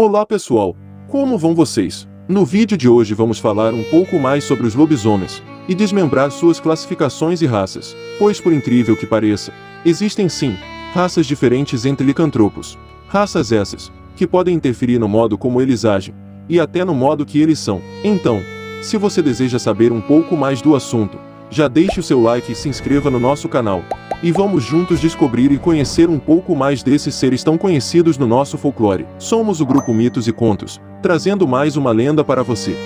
Olá pessoal, como vão vocês? No vídeo de hoje vamos falar um pouco mais sobre os lobisomens e desmembrar suas classificações e raças, pois por incrível que pareça, existem sim, raças diferentes entre licantropos. Raças essas, que podem interferir no modo como eles agem, e até no modo que eles são. Então, se você deseja saber um pouco mais do assunto, já deixe o seu like e se inscreva no nosso canal. E vamos juntos descobrir e conhecer um pouco mais desses seres tão conhecidos no nosso folclore. Somos o grupo Mitos e Contos, trazendo mais uma lenda para você.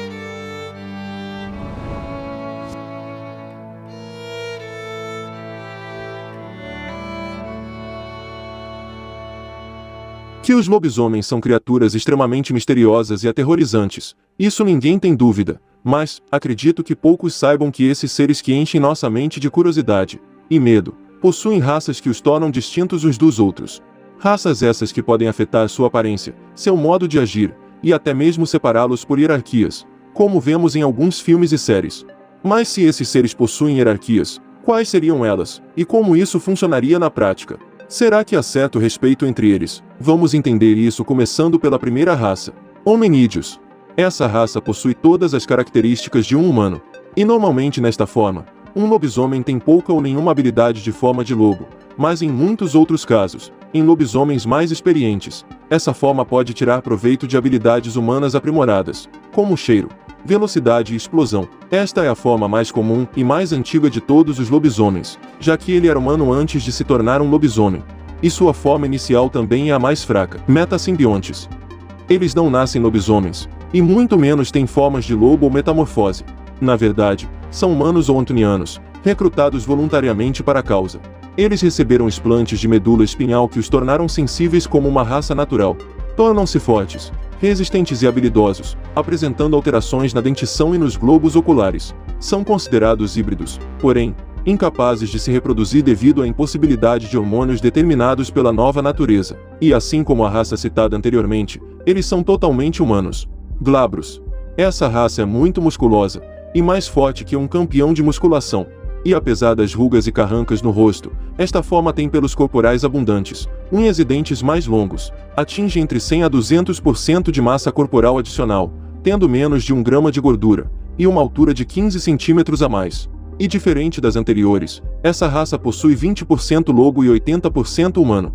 Que os lobisomens são criaturas extremamente misteriosas e aterrorizantes, isso ninguém tem dúvida, mas acredito que poucos saibam que esses seres que enchem nossa mente de curiosidade e medo possuem raças que os tornam distintos uns dos outros. Raças essas que podem afetar sua aparência, seu modo de agir, e até mesmo separá-los por hierarquias, como vemos em alguns filmes e séries. Mas se esses seres possuem hierarquias, quais seriam elas, e como isso funcionaria na prática? Será que há certo respeito entre eles? Vamos entender isso começando pela primeira raça, Hominídeos. Essa raça possui todas as características de um humano, e normalmente nesta forma, um lobisomem tem pouca ou nenhuma habilidade de forma de lobo, mas em muitos outros casos, em lobisomens mais experientes, essa forma pode tirar proveito de habilidades humanas aprimoradas, como cheiro, velocidade e explosão. Esta é a forma mais comum e mais antiga de todos os lobisomens, já que ele era humano antes de se tornar um lobisomem, e sua forma inicial também é a mais fraca. Metasimbiontes. Eles não nascem lobisomens, e muito menos têm formas de lobo ou metamorfose. Na verdade, são humanos ou antonianos, recrutados voluntariamente para a causa. Eles receberam implantes de medula espinhal que os tornaram sensíveis como uma raça natural. Tornam-se fortes, resistentes e habilidosos, apresentando alterações na dentição e nos globos oculares. São considerados híbridos, porém, incapazes de se reproduzir devido à impossibilidade de hormônios determinados pela nova natureza. E assim como a raça citada anteriormente, eles são totalmente humanos. Glabros. Essa raça é muito musculosa, e mais forte que um campeão de musculação. E apesar das rugas e carrancas no rosto, esta forma tem pelos corporais abundantes, unhas e dentes mais longos, atinge entre 100 a 200% de massa corporal adicional, tendo menos de 1 grama de gordura, e uma altura de 15 centímetros a mais. E diferente das anteriores, essa raça possui 20% lobo e 80% humano.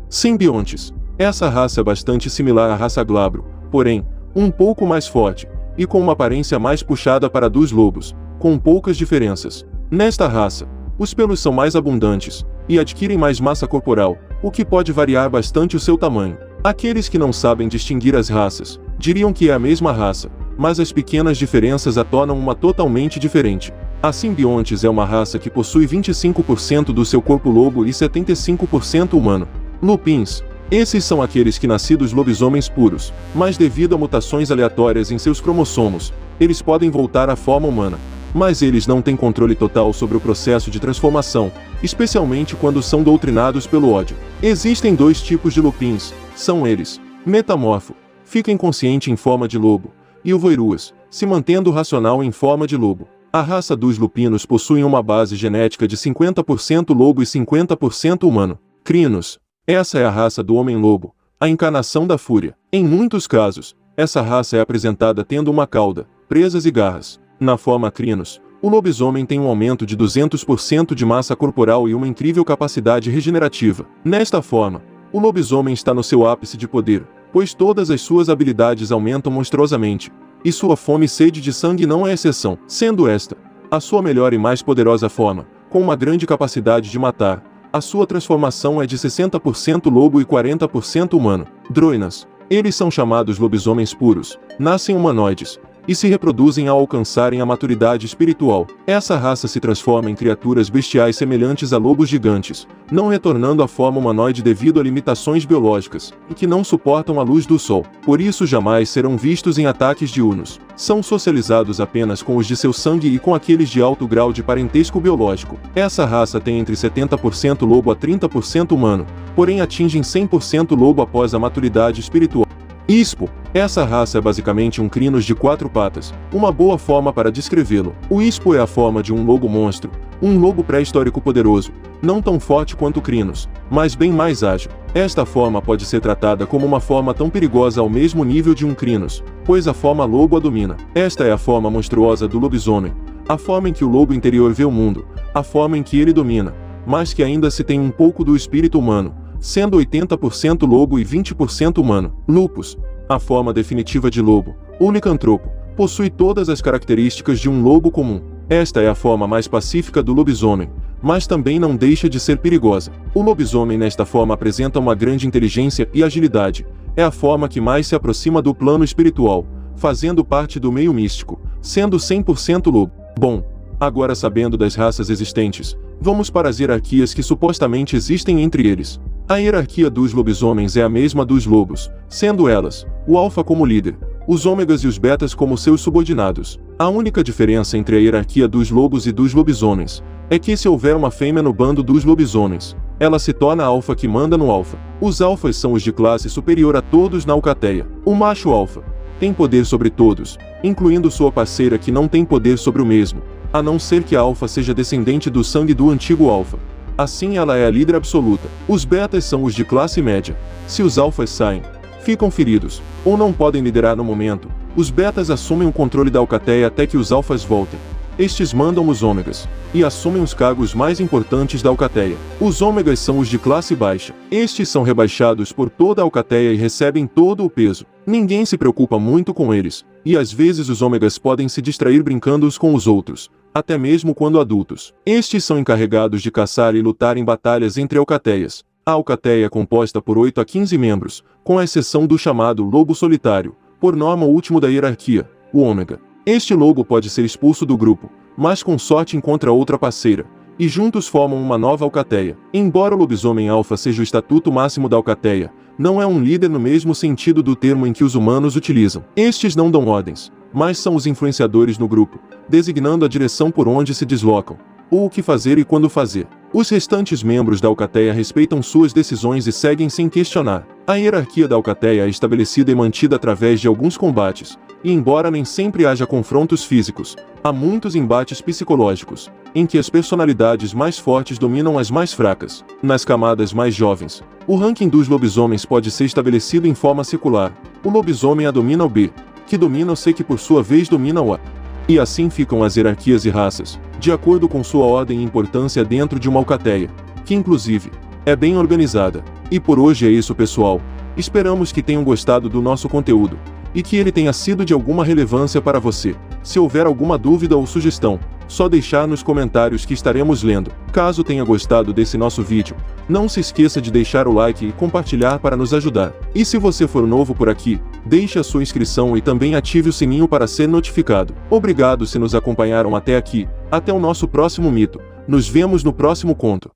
Simbiontes. Essa raça é bastante similar à raça glabro, porém, um pouco mais forte, e com uma aparência mais puxada para a dos lobos, com poucas diferenças. Nesta raça, os pelos são mais abundantes, e adquirem mais massa corporal, o que pode variar bastante o seu tamanho. Aqueles que não sabem distinguir as raças, diriam que é a mesma raça, mas as pequenas diferenças a tornam uma totalmente diferente. A Simbiontes é uma raça que possui 25% do seu corpo lobo e 75% humano. Lupins. Esses são aqueles que nascidos lobisomens puros, mas devido a mutações aleatórias em seus cromossomos, eles podem voltar à forma humana. Mas eles não têm controle total sobre o processo de transformação, especialmente quando são doutrinados pelo ódio. Existem dois tipos de lupins, são eles: metamorfo, fica inconsciente em forma de lobo, e o voiruas, se mantendo racional em forma de lobo. A raça dos lupinos possui uma base genética de 50% lobo e 50% humano. Crinos. Essa é a raça do homem-lobo, a encarnação da fúria. Em muitos casos, essa raça é apresentada tendo uma cauda, presas e garras. Na forma crinos, o lobisomem tem um aumento de 200% de massa corporal e uma incrível capacidade regenerativa. Nesta forma, o lobisomem está no seu ápice de poder, pois todas as suas habilidades aumentam monstruosamente, e sua fome e sede de sangue não é exceção, sendo esta a sua melhor e mais poderosa forma, com uma grande capacidade de matar. A sua transformação é de 60% lobo e 40% humano. Droinas. Eles são chamados lobisomens puros, nascem humanoides, e se reproduzem ao alcançarem a maturidade espiritual. Essa raça se transforma em criaturas bestiais semelhantes a lobos gigantes, não retornando à forma humanoide devido a limitações biológicas, e que não suportam a luz do sol. Por isso jamais serão vistos em ataques diurnos. São socializados apenas com os de seu sangue e com aqueles de alto grau de parentesco biológico. Essa raça tem entre 70% lobo a 30% humano, porém atingem 100% lobo após a maturidade espiritual. Ispo. Essa raça é basicamente um crinos de 4 patas, uma boa forma para descrevê-lo. O ispo é a forma de um lobo monstro, Um lobo pré-histórico poderoso, não tão forte quanto o Crinos, mas bem mais ágil. Esta forma pode ser tratada como uma forma tão perigosa ao mesmo nível de um Crinos, pois a forma lobo a domina. Esta é a forma monstruosa do lobisomem, a forma em que o lobo interior vê o mundo, a forma em que ele domina, mas que ainda se tem um pouco do espírito humano, sendo 80% lobo e 20% humano. Lupus, a forma definitiva de lobo, o licantropo, possui todas as características de um lobo comum. Esta é a forma mais pacífica do lobisomem, mas também não deixa de ser perigosa. O lobisomem nesta forma apresenta uma grande inteligência e agilidade. É a forma que mais se aproxima do plano espiritual, fazendo parte do meio místico, sendo 100% lobo. Bom, agora sabendo das raças existentes, vamos para as hierarquias que supostamente existem entre eles. A hierarquia dos lobisomens é a mesma dos lobos, sendo elas, o alfa como líder, os ômegas e os betas como seus subordinados. A única diferença entre a hierarquia dos lobos e dos lobisomens é que se houver uma fêmea no bando dos lobisomens, ela se torna a alfa que manda no alfa. Os alfas são os de classe superior a todos na alcateia. O macho alfa tem poder sobre todos, incluindo sua parceira que não tem poder sobre o mesmo, a não ser que a alfa seja descendente do sangue do antigo alfa. Assim ela é a líder absoluta. Os betas são os de classe média. Se os alfas saem, ficam feridos, ou não podem liderar no momento, os betas assumem o controle da alcateia até que os alfas voltem. Estes mandam os ômegas, e assumem os cargos mais importantes da alcateia. Os ômegas são os de classe baixa. Estes são rebaixados por toda a alcateia e recebem todo o peso. Ninguém se preocupa muito com eles, e às vezes os ômegas podem se distrair brincando uns com os outros, até mesmo quando adultos. Estes são encarregados de caçar e lutar em batalhas entre alcateias. A alcateia é composta por 8 a 15 membros, com exceção do chamado lobo solitário, por norma o último da hierarquia, o ômega. Este lobo pode ser expulso do grupo, mas com sorte encontra outra parceira, e juntos formam uma nova alcateia. Embora o lobisomem alfa seja o estatuto máximo da alcateia, não é um líder no mesmo sentido do termo em que os humanos utilizam. Estes não dão ordens, mas são os influenciadores no grupo, designando a direção por onde se deslocam, ou o que fazer e quando fazer. Os restantes membros da alcateia respeitam suas decisões e seguem sem questionar. A hierarquia da alcateia é estabelecida e mantida através de alguns combates, e embora nem sempre haja confrontos físicos, há muitos embates psicológicos, em que as personalidades mais fortes dominam as mais fracas. Nas camadas mais jovens, o ranking dos lobisomens pode ser estabelecido em forma secular. O lobisomem A domina o B, que domina o C, que por sua vez domina o A. E assim ficam as hierarquias e raças, de acordo com sua ordem e importância dentro de uma alcateia, que inclusive, é bem organizada. E por hoje é isso, pessoal. Esperamos que tenham gostado do nosso conteúdo, e que ele tenha sido de alguma relevância para você. Se houver alguma dúvida ou sugestão, só deixar nos comentários que estaremos lendo. Caso tenha gostado desse nosso vídeo, não se esqueça de deixar o like e compartilhar para nos ajudar. E se você for novo por aqui, deixe a sua inscrição e também ative o sininho para ser notificado. Obrigado se nos acompanharam até aqui. Até o nosso próximo mito. Nos vemos no próximo conto.